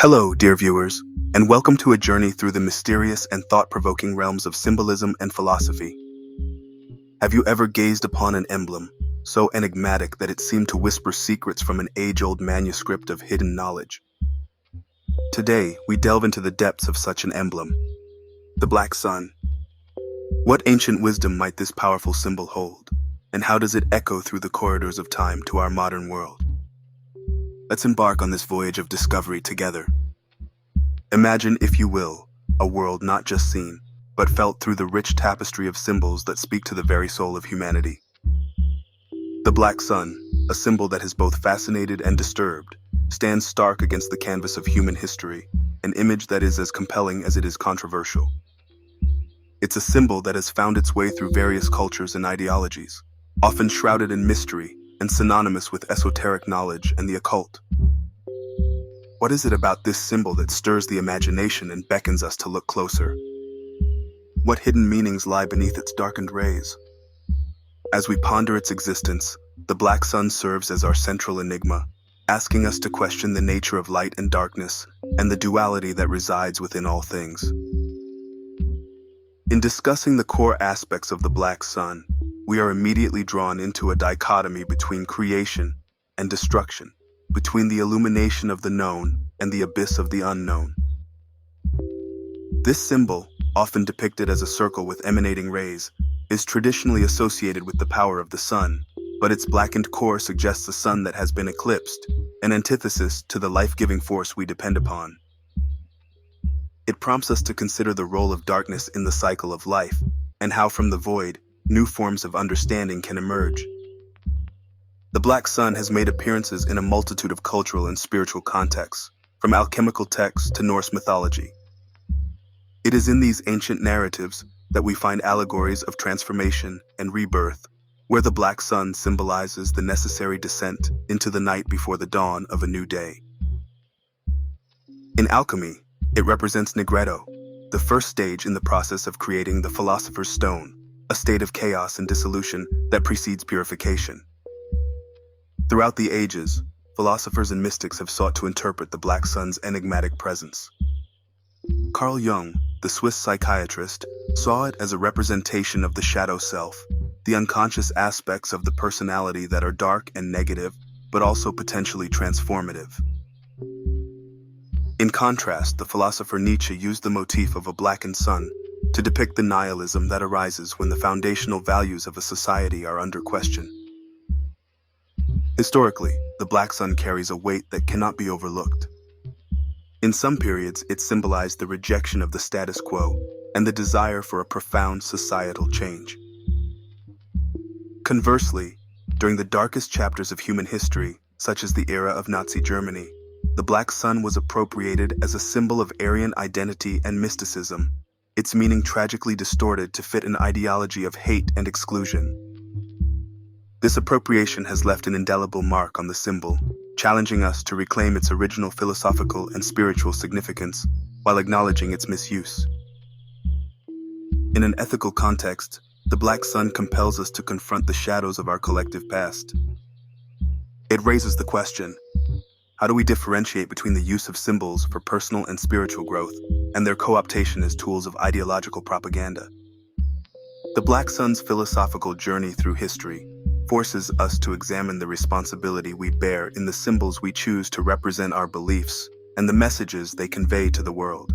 Hello, dear viewers, and welcome to a journey through the mysterious and thought-provoking realms of symbolism and philosophy. Have you ever gazed upon an emblem, so enigmatic that it seemed to whisper secrets from an age-old manuscript of hidden knowledge? Today, we delve into the depths of such an emblem, the Black Sun. What ancient wisdom might this powerful symbol hold, and how does it echo through the corridors of time to our modern world? Let's embark on this voyage of discovery together. Imagine, if you will, a world not just seen, but felt through the rich tapestry of symbols that speak to the very soul of humanity. The Black Sun, a symbol that has both fascinated and disturbed, stands stark against the canvas of human history, an image that is as compelling as it is controversial. It's a symbol that has found its way through various cultures and ideologies, often shrouded in mystery and synonymous with esoteric knowledge and the occult. What is it about this symbol that stirs the imagination and beckons us to look closer? What hidden meanings lie beneath its darkened rays? As we ponder its existence, the Black Sun serves as our central enigma, asking us to question the nature of light and darkness and the duality that resides within all things. In discussing the core aspects of the Black Sun, we are immediately drawn into a dichotomy between creation and destruction, between the illumination of the known and the abyss of the unknown. This symbol, often depicted as a circle with emanating rays, is traditionally associated with the power of the sun, but its blackened core suggests a sun that has been eclipsed, an antithesis to the life-giving force we depend upon. It prompts us to consider the role of darkness in the cycle of life, and how from the void, new forms of understanding can emerge. The Black Sun has made appearances in a multitude of cultural and spiritual contexts, from alchemical texts to Norse mythology. It is in these ancient narratives that we find allegories of transformation and rebirth, where the Black Sun symbolizes the necessary descent into the night before the dawn of a new day. In alchemy, it represents nigredo, the first stage in the process of creating the philosopher's stone, a state of chaos and dissolution that precedes purification. Throughout the ages, philosophers and mystics have sought to interpret the Black Sun's enigmatic presence. Carl Jung, the Swiss psychiatrist, saw it as a representation of the shadow self, the unconscious aspects of the personality that are dark and negative, but also potentially transformative. In contrast, the philosopher Nietzsche used the motif of a blackened sun to depict the nihilism that arises when the foundational values of a society are under question. Historically, the Black Sun carries a weight that cannot be overlooked. In some periods, it symbolized the rejection of the status quo and the desire for a profound societal change. Conversely, during the darkest chapters of human history, such as the era of Nazi Germany, the Black Sun was appropriated as a symbol of Aryan identity and mysticism, its meaning tragically distorted to fit an ideology of hate and exclusion. This appropriation has left an indelible mark on the symbol, challenging us to reclaim its original philosophical and spiritual significance while acknowledging its misuse. In an ethical context, the Black Sun compels us to confront the shadows of our collective past. It raises the question, how do we differentiate between the use of symbols for personal and spiritual growth and their co-optation as tools of ideological propaganda? The Black Sun's philosophical journey through history forces us to examine the responsibility we bear in the symbols we choose to represent our beliefs and the messages they convey to the world.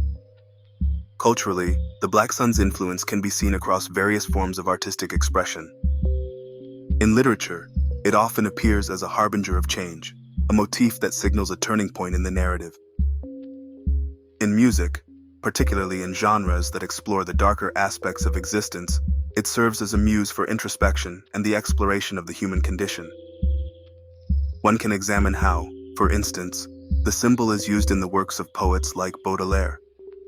Culturally, the Black Sun's influence can be seen across various forms of artistic expression. In literature, it often appears as a harbinger of change, a motif that signals a turning point in the narrative. In music, particularly in genres that explore the darker aspects of existence, it serves as a muse for introspection and the exploration of the human condition. One can examine how, for instance, the symbol is used in the works of poets like Baudelaire,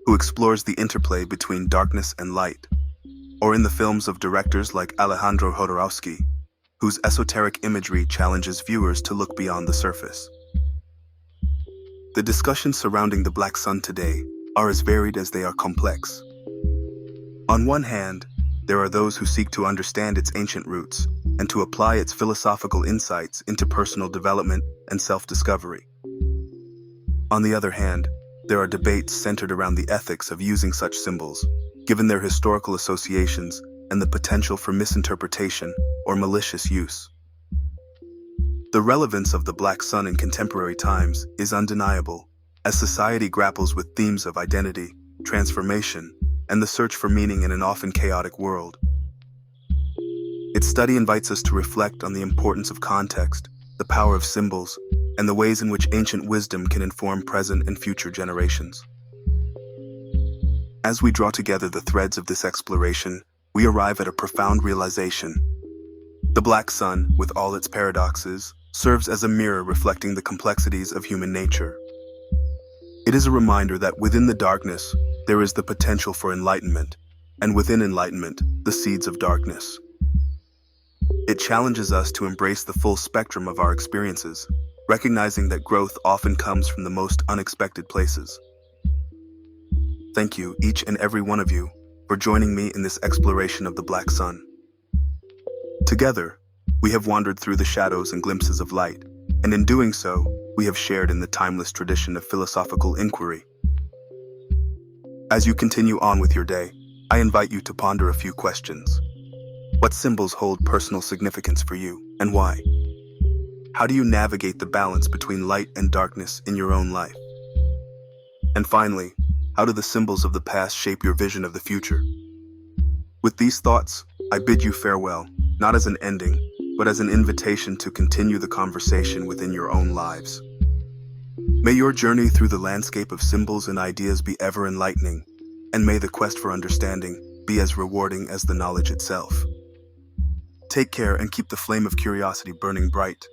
who explores the interplay between darkness and light, or in the films of directors like Alejandro Jodorowsky, whose esoteric imagery challenges viewers to look beyond the surface. The discussions surrounding the Black Sun today are as varied as they are complex. On one hand, there are those who seek to understand its ancient roots and to apply its philosophical insights into personal development and self-discovery. On the other hand, there are debates centered around the ethics of using such symbols, given their historical associations and the potential for misinterpretation or malicious use. The relevance of the black sun in contemporary times is undeniable, as society grapples with themes of identity, transformation, and the search for meaning in an often chaotic world. Its study invites us to reflect on the importance of context, the power of symbols, and the ways in which ancient wisdom can inform present and future generations. As we draw together the threads of this exploration, we arrive at a profound realization. The black sun, with all its paradoxes, serves as a mirror reflecting the complexities of human nature. It is a reminder that within the darkness, there is the potential for enlightenment, and within enlightenment, the seeds of darkness. It challenges us to embrace the full spectrum of our experiences, recognizing that growth often comes from the most unexpected places. Thank you, each and every one of you, for joining me in this exploration of the black sun. Together, we have wandered through the shadows and glimpses of light, and in doing so, we have shared in the timeless tradition of philosophical inquiry. As you continue on with your day, I invite you to ponder a few questions. What symbols hold personal significance for you, and why? How do you navigate the balance between light and darkness in your own life? And finally, how do the symbols of the past shape your vision of the future? With these thoughts, I bid you farewell, not as an ending, but as an invitation to continue the conversation within your own lives. May your journey through the landscape of symbols and ideas be ever enlightening, and may the quest for understanding be as rewarding as the knowledge itself. Take care and keep the flame of curiosity burning bright.